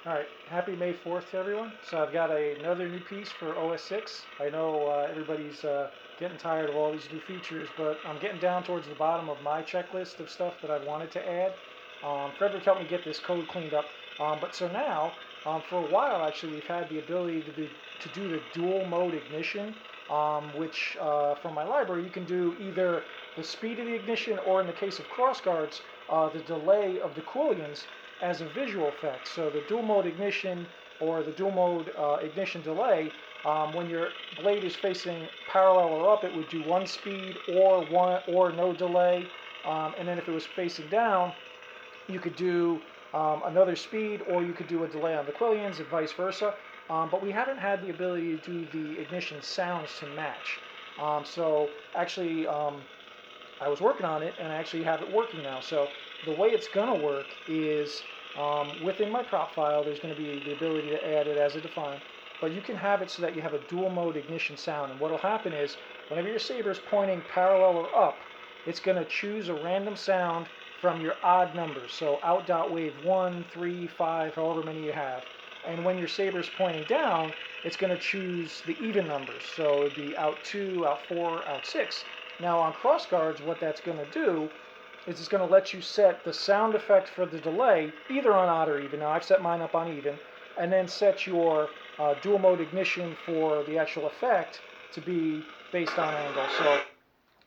Alright, happy May 4th to everyone. So I've got another new piece for OS6. I know everybody's getting tired of all these new features, but I'm getting down towards the bottom of my checklist of stuff that I wanted to add. Fredrik helped me get this code cleaned up. But so now, for a while actually, we've had the ability to do the dual mode ignition, which from my library you can do either the speed of the ignition or, in the case of Crossguards, the delay of the quillions as a visual effect. So the dual mode ignition or the dual mode ignition delay, when your blade is facing parallel or up, it would do one speed or no delay. And then if it was facing down, you could do another speed, or you could do a delay on the quillions and vice versa. But we haven't had the ability to do the ignition sounds to match. So actually, I was working on it, and I actually have it working now. So the way it's going to work is within my prop file, there's going to be the ability to add it as a define. But you can have it so that you have a dual mode ignition sound. And what will happen is, whenever your saber is pointing parallel or up, it's going to choose a random sound from your odd numbers. So out.wav 1, 3, 5, however many you have. And when your saber is pointing down, it's going to choose the even numbers. So it'd be out 2, out 4, out 6. Now on Crossguards, what that's going to do is it's going to let you set the sound effect for the delay either on odd or even. Now I've set mine up on even, and then set your dual mode ignition for the actual effect to be based on angle. So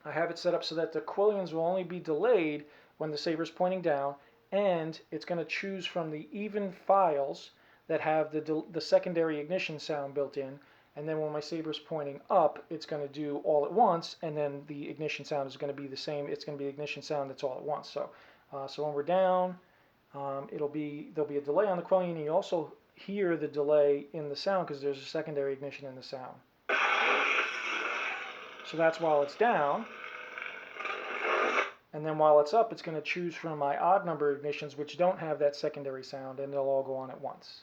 I have it set up so that the quillions will only be delayed when the saber is pointing down, and it's going to choose from the even files that have the secondary ignition sound built in. And then when my saber is pointing up, it's going to do all at once, and then the ignition sound is going to be the same. It's going to be the ignition sound that's all at once. So, so when we're down, there'll be a delay on the quillion, and you also hear the delay in the sound because there's a secondary ignition in the sound. So that's while it's down. And then while it's up, it's going to choose from my odd number ignitions, which don't have that secondary sound, and they'll all go on at once.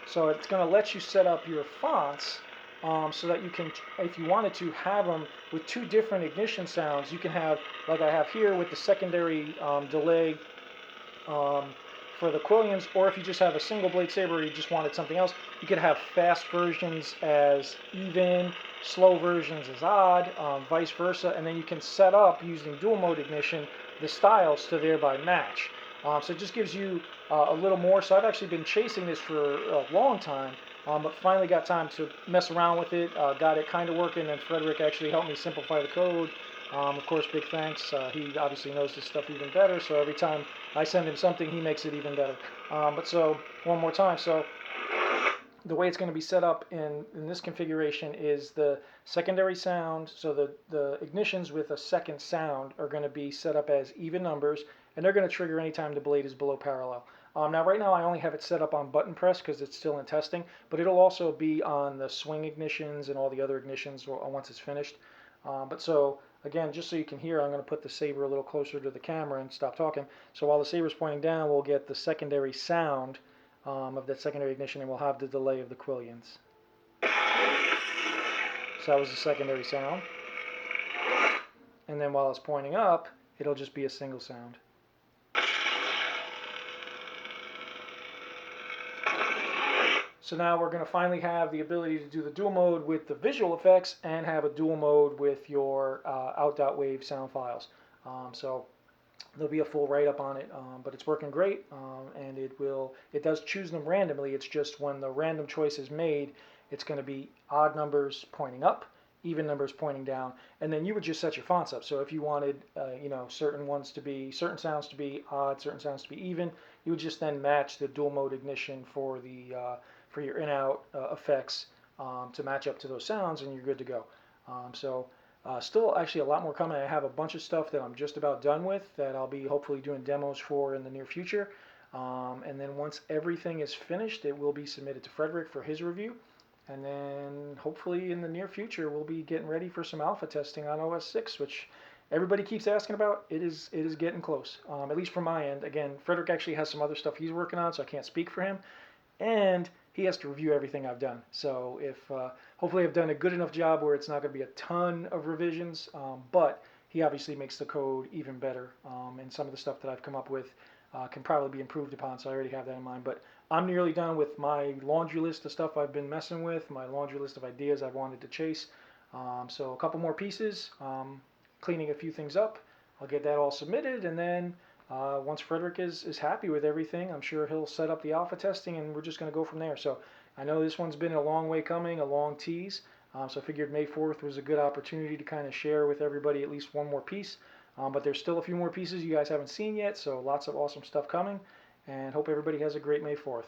So it's going to let you set up your fonts so that you can, if you wanted to, have them with two different ignition sounds. You can have, like I have here, with the secondary delay for the quillions, or if you just have a single blade saber or you just wanted something else, you could have fast versions as even, slow versions as odd, vice versa, and then you can set up, using dual mode ignition, the styles to thereby match. So it just gives you a little more. So I've actually been chasing this for a long time, but finally got time to mess around with it, got it kind of working, and Fredrik actually helped me simplify the code. Of course, big thanks. He obviously knows this stuff even better, so every time I send him something, he makes it even better. But so, one more time. So the way it's going to be set up in this configuration is the secondary sound, so the ignitions with a second sound are going to be set up as even numbers, and they're going to trigger anytime the blade is below parallel. Now right now I only have it set up on button press because it's still in testing, but it'll also be on the swing ignitions and all the other ignitions once it's finished. But so, again, just so you can hear, I'm going to put the saber a little closer to the camera and stop talking. So while the saber is pointing down, we'll get the secondary sound of that secondary ignition, and we'll have the delay of the quillions. So that was the secondary sound. And then while it's pointing up, it'll just be a single sound. So now we're going to finally have the ability to do the dual mode with the visual effects and have a dual mode with your out.wav sound files. So there'll be a full write-up on it, but it's working great, and it does choose them randomly. It's just when the random choice is made, it's going to be odd numbers pointing up, even numbers pointing down, and then you would just set your fonts up. So if you wanted, certain sounds to be odd, certain sounds to be even, you would just then match the dual mode ignition for for your in-out effects to match up to those sounds, and you're good to go. Still actually a lot more coming. I have a bunch of stuff that I'm just about done with that I'll be hopefully doing demos for in the near future. And then once everything is finished, it will be submitted to Fredrik for his review. And then hopefully in the near future, we'll be getting ready for some alpha testing on OS6, which everybody keeps asking about. It is getting close, at least from my end. Again, Fredrik actually has some other stuff he's working on, so I can't speak for him. And he has to review everything I've done. So if hopefully I've done a good enough job where it's not going to be a ton of revisions, but he obviously makes the code even better. And some of the stuff that I've come up with can probably be improved upon, so I already have that in mind. But I'm nearly done with my laundry list of stuff I've been messing with, my laundry list of ideas I've wanted to chase. So a couple more pieces, cleaning a few things up. I'll get that all submitted, and then once Fredrik is happy with everything, I'm sure he'll set up the alpha testing, and we're just going to go from there. So I know this one's been a long way coming, a long tease. So I figured May 4th was a good opportunity to kind of share with everybody at least one more piece. But there's still a few more pieces you guys haven't seen yet, so lots of awesome stuff coming. And hope everybody has a great May 4th.